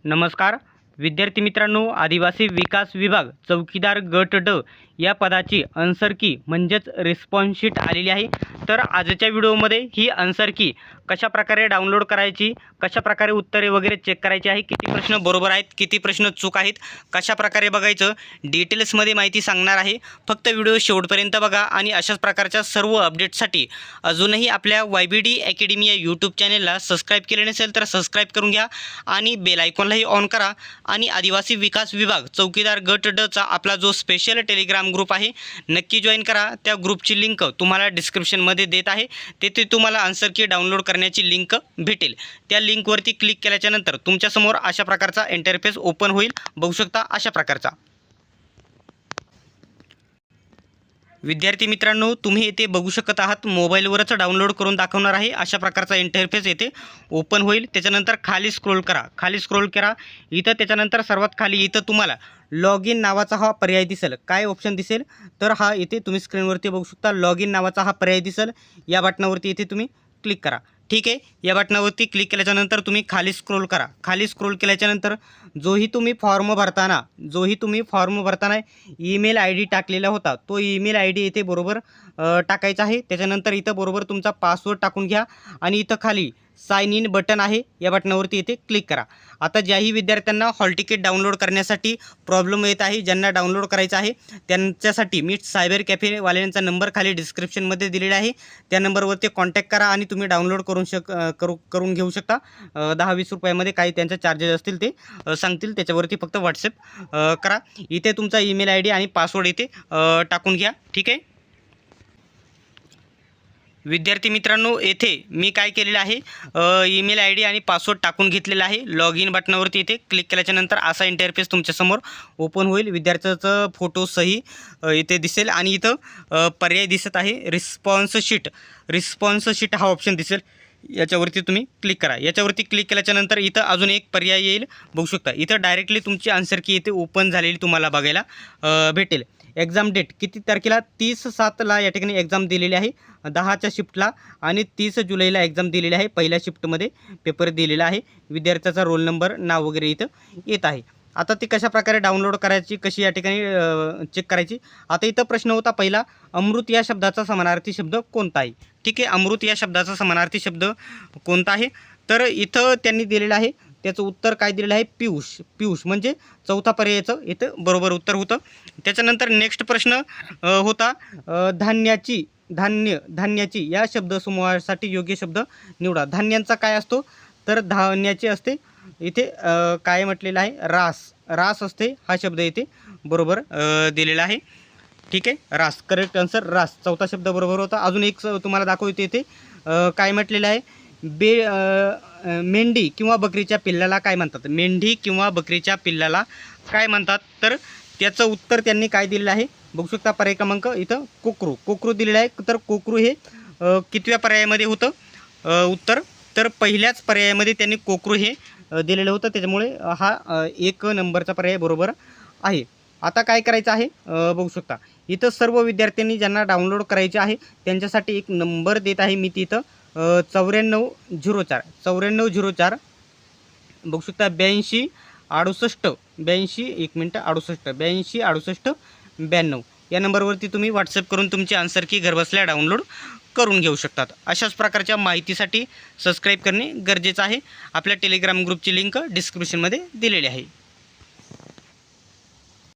नमस्कार विद्यार्थी मित्रांनो, आदिवासी विकास विभाग चौकीदार गट ड या पदाची आन्सर की म्हणजेच रिस्पॉन्स शीट आलेली आहे। तर आजच्या व्हिडिओमध्ये ही आन्सर की कशा प्रकारे डाउनलोड करायची, कशा प्रकारे उत्तरे वगैरे चेक करायची आहे, किती प्रश्न बरोबर आहेत, किती प्रश्न चूक आहेत, कशा प्रकारे बघायचं डिटेल्समध्ये माहिती सांगणार आहे। फक्त व्हिडिओ शेवटपर्यंत बघा आणि अशाच प्रकारच्या सर्व अपडेट्ससाठी अजूनही आपल्या YBD अकॅडमी या यूट्यूब चॅनेलला सबस्क्राईब केले नसेल तर सबस्क्राईब करून घ्या आणि बेल आयकॉनलाही ऑन करा। आणि आदिवासी विकास विभाग चौकीदार गट ड चा आपला जो स्पेशल टेलिग्राम ग्रुप आहे नक्की जॉईन करा। त्या ग्रुपची लिंक तुम्हाला डिस्क्रिप्शनमध्ये देत आहे, तेथे तुम्हाला आन्सर की डाउनलोड करण्याची लिंक भेटेल। त्या लिंकवरती क्लिक केल्याच्यानंतर तुमच्यासमोर अशा प्रकारचा इंटरफेस ओपन होईल, बघू शकता अशा प्रकारचा। विद्यार्थी मित्रांनो, तुम्ही येथे बघू शकत आहात मोबाईलवरच डाउनलोड करून दाखवणार आहे। अशा प्रकारचा इंटरफेस येथे ओपन होईल। त्याच्यानंतर खाली स्क्रोल करा, इथं त्याच्यानंतर सर्वात खाली इथं तुम्हाला लॉग इन नावाचा हा पर्याय दिसेल। काय ऑप्शन दिसेल तर हा इथे तुम्ही स्क्रीनवरती बघू शकता, लॉग इन नावाचा हा पर्याय दिसेल। या बटनावरती इथे तुम्ही क्लिक करा, ठीक आहे। या बटनावरती क्लिक केल्याच्यानंतर तुम्ही खाली स्क्रोल करा। खाली स्क्रोल केल्याच्यानंतर जोही तुम्ही फॉर्म भरताना ईमेल ID टाकलेला होता, तो ईमेल ID इथे बरोबर टाकायचा आहे। त्याच्यानंतर इथं बरोबर तुमचा पासवर्ड टाकून घ्या आणि इथं खाली साइन इन बटन आहे, या बटनावरती इथे क्लिक करा। आता ज्याही विद्यार्थ्यांना हॉल तिकीट डाउनलोड करण्यासाठी प्रॉब्लेम येत आहे, ज्यांना डाउनलोड करायचं आहे त्यांच्यासाठी मी सायबर कॅफेवाल्यांचा नंबर खाली डिस्क्रिप्शनमध्ये दिलेला आहे, त्या नंबरवरती कॉन्टॅक्ट करा आणि तुम्ही डाउनलोड करून घेऊ शकता। 10-20 रुपयामध्ये काही त्यांचे चार्जेस असतील ते सांगतील, त्याच्यावरती फक्त व्हॉट्सअप करा। इथे तुमचा ईमेल ID आणि पासवर्ड इथे टाकून घ्या, ठीक आहे। विद्यार्थी मित्रांनो, येथे मी काय केलेलं आहे, ईमेल ID आणि पासवर्ड टाकून घेतलेला आहे। लॉग इन बटनावरती इथे क्लिक केल्याच्यानंतर असा इंटरफेस तुमच्यासमोर ओपन होईल। विद्यार्थ्याचं फोटो सही इथे दिसेल आणि इथं पर्याय दिसत आहे रिस्पॉन्स शीट हा ऑप्शन दिसेल, याच्यावरती तुम्ही क्लिक करा। याच्यावरती क्लिक केल्याच्यानंतर इथं अजून एक पर्याय येईल, बघू शकता। इथं डायरेक्टली तुमची आन्सर की इथे ओपन झालेली तुम्हाला बघायला भेटेल। एक्झाम डेट किती तारखेला 30/7ला या ठिकाणी एक्झाम दिलेली आहे 10च्या शिफ्टला आणि 30 जुलैला एक्झाम दिलेली आहे। पहिल्या शिफ्टमध्ये पेपर दिलेला आहे, विद्यार्थ्याचा रोल नंबर नाव वगैरे इथं येत आहे। आता ती कशा प्रकारे डाउनलोड करायची, कशी या ठिकाणी चेक करायची। आता इथं प्रश्न होता पहिला, अमृत या शब्दाचा समानार्थी शब्द कोणता आहे, ठीक आहे। अमृत या शब्दाचा समानार्थी शब्द कोणता आहे तर इथं त्यांनी दिलेलं आहे, त्याचं उत्तर काय दिलेलं आहे, पियुष म्हणजे चौथा पर्यायाचं इथं बरोबर उत्तर होतं। त्याच्यानंतर नेक्स्ट प्रश्न होता धान्याची या शब्दसमूहासाठी योग्य शब्द निवडा। धान्यांचा काय असतो तर धान्याचे असते, इथे काय म्हटलेलं आहे, रास असते, हा शब्द इथे बरोबर दिलेला आहे, ठीक आहे। रास करेक्ट आन्सर, रास चौथा शब्द बरोबर होता। अजून एक तुम्हाला दाखवते इथे काय म्हटलेलं आहे, मेंढी किंवा बकरीच्या पिल्लाला काय म्हणतात, मेंढी किंवा बकरीच्या पिल्लाला काय म्हणतात तर त्याचं उत्तर त्यांनी काय दिलेलं आहे, बघू शकता। पर्याय क्रमांक इथं कोकरू दिलेलं आहे। तर कोकरू हे कितव्या पर्यायामध्ये होतं उत्तर तर पहिल्याच पर्यायामध्ये त्यांनी कोकरू हे दिलेलं होतं, त्याच्यामुळे हा 1 नंबरचा पर्याय बरोबर आहे। आता काय करायचं आहे, बघू शकता इथं सर्व विद्यार्थ्यांनी ज्यांना डाउनलोड करायचे आहे त्यांच्यासाठी एक नंबर देत आहे मी तिथं 9404 बघू शकता 8268 या नंबरवरती तुम्ही व्हॉट्सअप करून तुमची आन्सर की घरबसल्या डाउनलोड करून घेऊ शकतात। अशाच प्रकारच्या माहितीसाठी सबस्क्राईब करणे गरजेचं आहे। आपल्या टेलिग्राम ग्रुपची लिंक डिस्क्रिप्शनमध्ये दिलेली आहे।